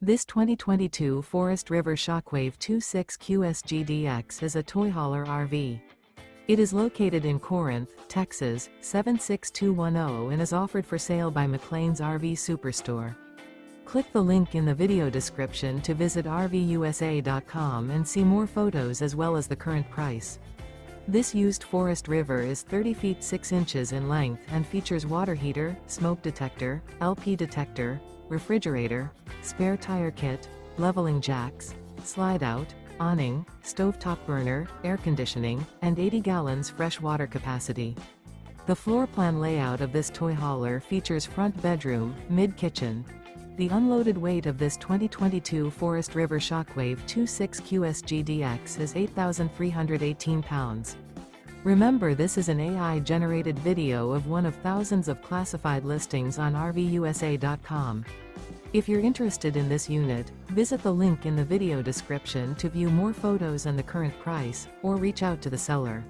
This 2022 Forest River Shockwave 26QSGDX is a toy hauler RV. It is located in Corinth, Texas, 76210 and is offered for sale by McClain's RV Superstore. Click the link in the video description to visit RVUSA.com and see more photos as well as the current price. This used Forest River is 30 feet 6 inches in length and features water heater, smoke detector, LP detector, refrigerator, spare tire kit, leveling jacks, slide-out, awning, stovetop burner, air conditioning, and 80 gallons fresh water capacity. The floor plan layout of this toy hauler features front bedroom, mid-kitchen. The unloaded weight of this 2022 Forest River Shockwave 26QSGDX is 8,318 pounds. Remember, this is an AI-generated video of one of thousands of classified listings on RVUSA.com. If you're interested in this unit, visit the link in the video description to view more photos and the current price, or reach out to the seller.